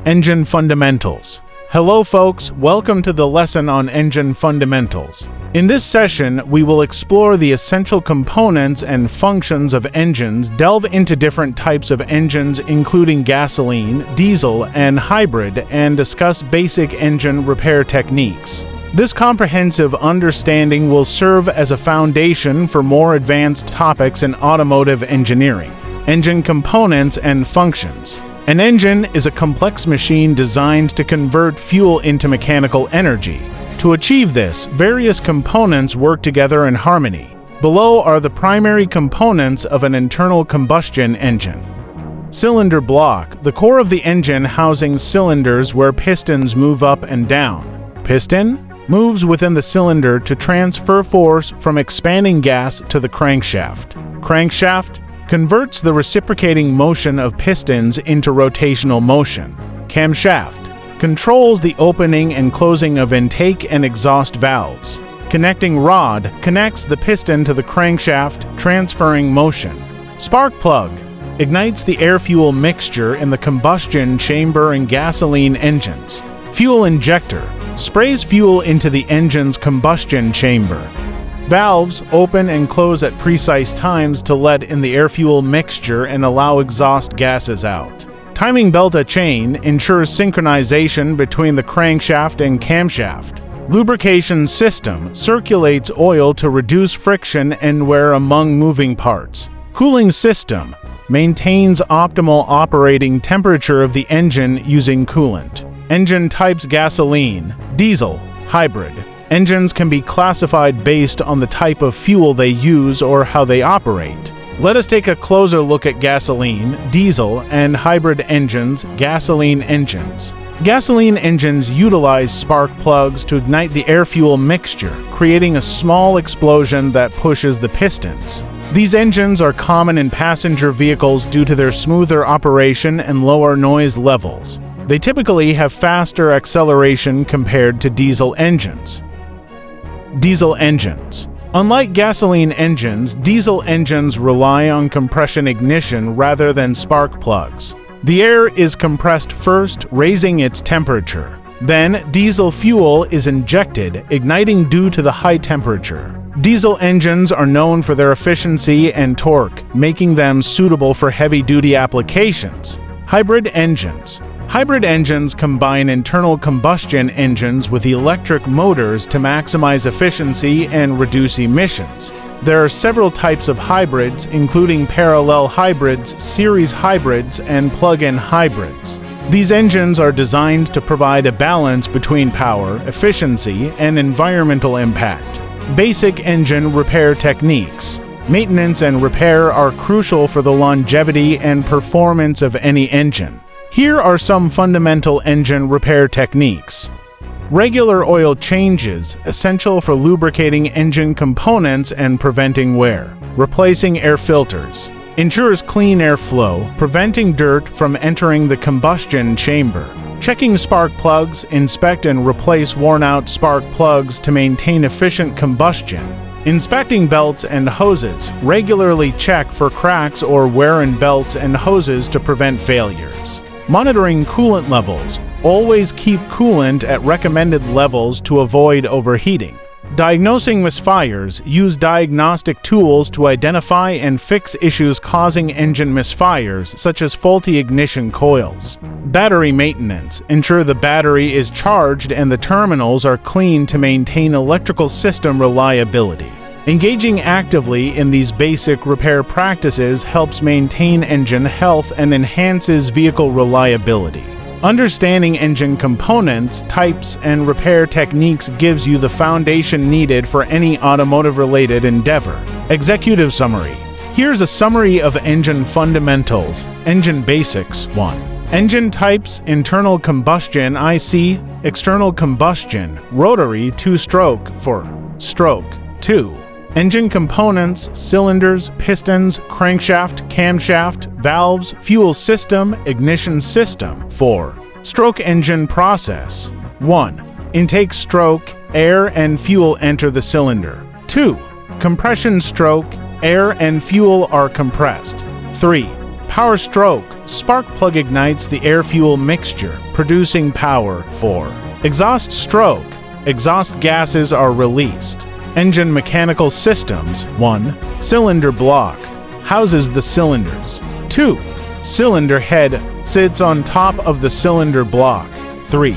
Engine Fundamentals. Hello folks, welcome to the lesson on engine fundamentals. In this session, we will explore the essential components and functions of engines, delve into different types of engines including gasoline, diesel, and hybrid, and discuss basic engine repair techniques. This comprehensive understanding will serve as a foundation for more advanced topics in automotive engineering. Engine components and functions. An engine is a complex machine designed to convert fuel into mechanical energy. To achieve this, various components work together in harmony. Below are the primary components of an internal combustion engine. Cylinder block, the core of the engine housing cylinders where pistons move up and down. Piston moves within the cylinder to transfer force from expanding gas to the crankshaft. Crankshaft converts the reciprocating motion of pistons into rotational motion. Camshaft controls the opening and closing of intake and exhaust valves. Connecting rod connects the piston to the crankshaft, transferring motion. Spark plug ignites the air-fuel mixture in the combustion chamber and gasoline engines. Fuel injector sprays fuel into the engine's combustion chamber. Valves open and close at precise times to let in the air-fuel mixture and allow exhaust gases out. Timing belt chain ensures synchronization between the crankshaft and camshaft. Lubrication system circulates oil to reduce friction and wear among moving parts. Cooling system maintains optimal operating temperature of the engine using coolant. Engine types: gasoline, diesel, hybrid. Engines can be classified based on the type of fuel they use or how they operate. Let us take a closer look at gasoline, diesel, and hybrid engines. Gasoline engines. Gasoline engines utilize spark plugs to ignite the air-fuel mixture, creating a small explosion that pushes the pistons. These engines are common in passenger vehicles due to their smoother operation and lower noise levels. They typically have faster acceleration compared to diesel engines. Diesel engines. Unlike gasoline engines, diesel engines rely on compression ignition rather than spark plugs. The air is compressed first, raising its temperature. Then, diesel fuel is injected, igniting due to the high temperature. Diesel engines are known for their efficiency and torque, making them suitable for heavy-duty applications. Hybrid engines. Hybrid engines combine internal combustion engines with electric motors to maximize efficiency and reduce emissions. There are several types of hybrids, including parallel hybrids, series hybrids, and plug-in hybrids. These engines are designed to provide a balance between power, efficiency, and environmental impact. Basic engine repair techniques. Maintenance and repair are crucial for the longevity and performance of any engine. Here are some fundamental engine repair techniques. Regular oil changes, essential for lubricating engine components and preventing wear. Replacing air filters ensures clean air flow, preventing dirt from entering the combustion chamber. Checking spark plugs, inspect and replace worn-out spark plugs to maintain efficient combustion. Inspecting belts and hoses, regularly check for cracks or wear in belts and hoses to prevent failures. Monitoring coolant levels, always keep coolant at recommended levels to avoid overheating. Diagnosing misfires, use diagnostic tools to identify and fix issues causing engine misfires, such as faulty ignition coils. Battery maintenance, ensure the battery is charged and the terminals are clean to maintain electrical system reliability. Engaging actively in these basic repair practices helps maintain engine health and enhances vehicle reliability. Understanding engine components, types, and repair techniques gives you the foundation needed for any automotive-related endeavor. Executive summary. Here's a summary of engine fundamentals. Engine basics. 1. Engine types: internal combustion IC, external combustion, rotary 2-stroke for stroke. 2. Engine components: cylinders, pistons, crankshaft, camshaft, valves, fuel system, ignition system. 4. Stroke engine process. 1. Intake stroke, air and fuel enter the cylinder. 2. Compression stroke, air and fuel are compressed. 3. Power stroke. Spark plug ignites the air-fuel mixture, producing power. 4. Exhaust stroke. Exhaust gases are released. Engine mechanical systems. 1. Cylinder block. Houses the cylinders. 2. Cylinder head sits on top of the cylinder block. 3.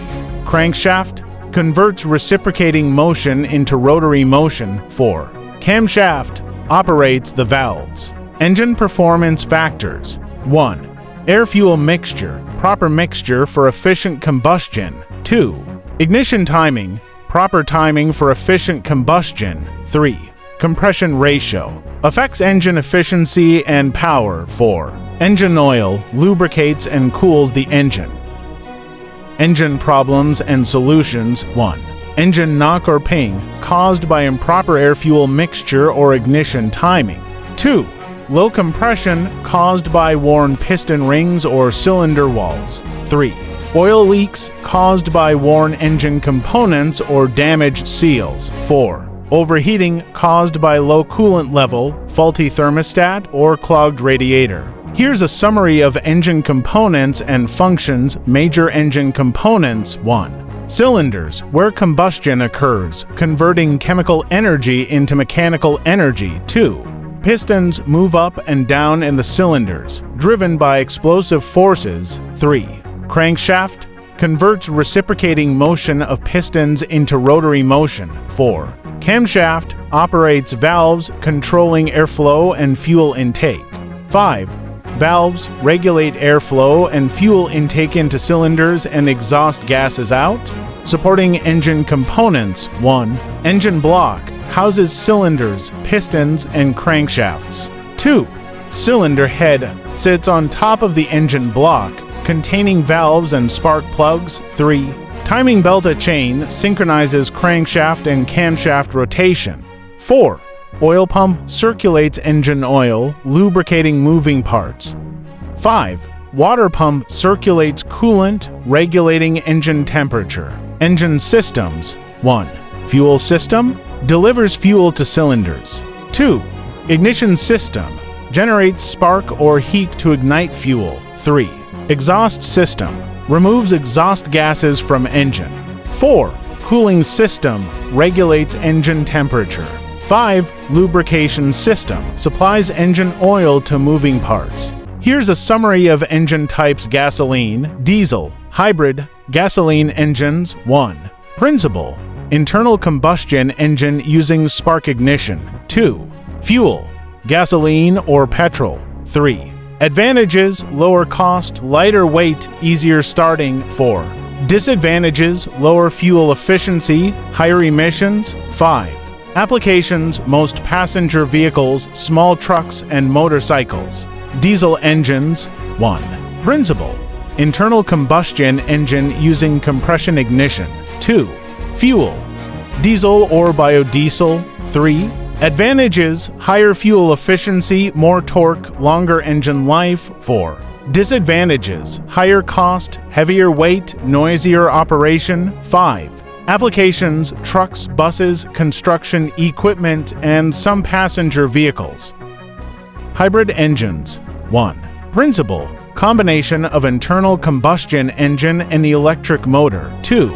Crankshaft converts reciprocating motion into rotary motion. 4. Camshaft operates the valves. Engine performance factors. 1. Air-fuel mixture, proper mixture for efficient combustion. 2. Ignition timing, proper timing for efficient combustion. 3. Compression ratio, affects engine efficiency and power. 4. Engine oil, lubricates and cools the engine. Engine problems and solutions. 1. Engine knock or ping, caused by improper air-fuel mixture or ignition timing. 2. Low compression, caused by worn piston rings or cylinder walls. 3. Oil leaks, caused by worn engine components or damaged seals. 4. Overheating, caused by low coolant level, faulty thermostat, or clogged radiator. Here's a summary of engine components and functions. Major engine components. 1. Cylinders, where combustion occurs, converting chemical energy into mechanical energy. 2. Pistons move up and down in the cylinders, driven by explosive forces. 3. Crankshaft converts reciprocating motion of pistons into rotary motion. 4. Camshaft operates valves controlling airflow and fuel intake. 5. Valves regulate airflow and fuel intake into cylinders and exhaust gases out. Supporting engine components. 1. Engine block houses cylinders, pistons, and crankshafts. 2. Cylinder head sits on top of the engine block, containing valves and spark plugs. 3. Timing belt chain synchronizes crankshaft and camshaft rotation. 4. Oil pump circulates engine oil, lubricating moving parts. 5. Water pump circulates coolant, regulating engine temperature. Engine systems. 1. Fuel system delivers fuel to cylinders. 2. Ignition system generates spark or heat to ignite fuel. 3. Exhaust system removes exhaust gases from engine. 4. Cooling system regulates engine temperature. 5. Lubrication system supplies engine oil to moving parts. Here's a summary of engine types: gasoline, diesel, hybrid, gasoline engines. 1. Principle: internal combustion engine using spark ignition. 2. Fuel: gasoline or petrol. 3. Advantages: lower cost, lighter weight, easier starting. 4. Disadvantages: lower fuel efficiency, higher emissions. 5. Applications: most passenger vehicles, small trucks, and motorcycles. Diesel engines. 1. Principle: internal combustion engine using compression ignition. 2. Fuel: diesel or biodiesel. 3. Advantages: higher fuel efficiency, more torque, longer engine life. 4. Disadvantages: higher cost, heavier weight, noisier operation. 5. Applications: trucks, buses, construction equipment, and some passenger vehicles. Hybrid engines. 1. Principle: combination of internal combustion engine and electric motor. 2.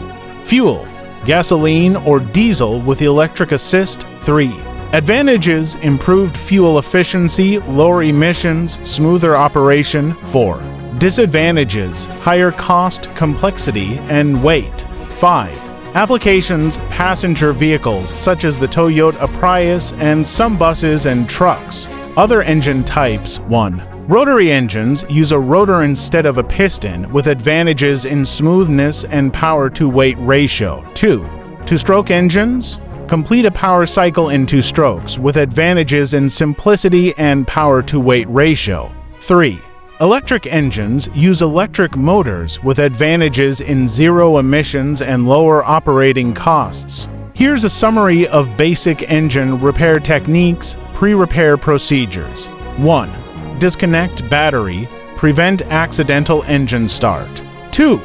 Fuel: gasoline or diesel with electric assist. 3. Advantages: improved fuel efficiency, lower emissions, smoother operation. 4. Disadvantages: higher cost, complexity, and weight. 5. Applications: passenger vehicles such as the Toyota Prius and some buses and trucks. Other engine types. 1. Rotary engines use a rotor instead of a piston, with advantages in smoothness and power-to-weight ratio. 2. Two-stroke engines complete a power cycle in 2 strokes, with advantages in simplicity and power-to-weight ratio. 3. Electric engines use electric motors, with advantages in zero emissions and lower operating costs. Here's a summary of basic engine repair techniques, pre-repair procedures. 1. Disconnect battery, prevent accidental engine start. 2.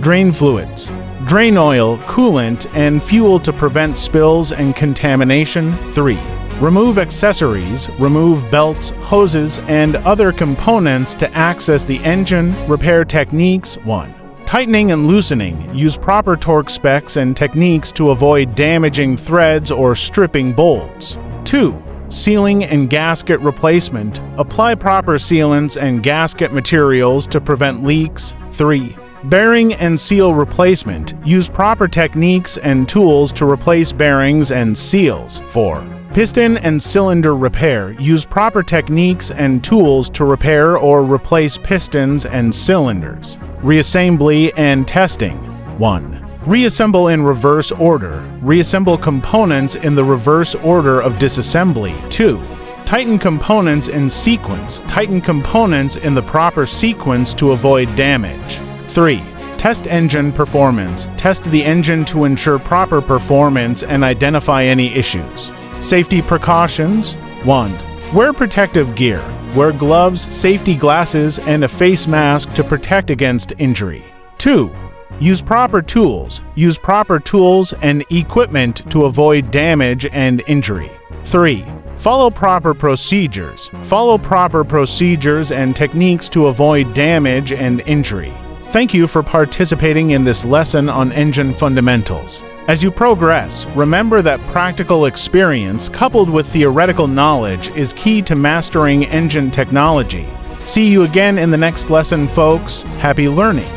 Drain fluids. Drain oil, coolant, and fuel to prevent spills and contamination. 3. Remove accessories, remove belts, hoses, and other components to access the engine. Repair techniques. 1. Tightening and loosening. Use proper torque specs and techniques to avoid damaging threads or stripping bolts. 2. Sealing and gasket replacement. Apply proper sealants and gasket materials to prevent leaks. 3. Bearing and seal replacement. Use proper techniques and tools to replace bearings and seals. 4. Piston and cylinder repair. Use proper techniques and tools to repair or replace pistons and cylinders. Reassembly and testing. 1. Reassemble in reverse order. Reassemble components in the reverse order of disassembly. 2. Tighten components in sequence. Tighten components in the proper sequence to avoid damage. 3. Test engine performance. Test the engine to ensure proper performance and identify any issues. Safety precautions. 1. Wear protective gear. Wear gloves, safety glasses, and a face mask to protect against injury. 2. Use proper tools. Use proper tools and equipment to avoid damage and injury. 3. Follow proper procedures. Follow proper procedures and techniques to avoid damage and injury. Thank you for participating in this lesson on engine fundamentals. As you progress, remember that practical experience coupled with theoretical knowledge is key to mastering engine technology. See you again in the next lesson, folks. Happy learning!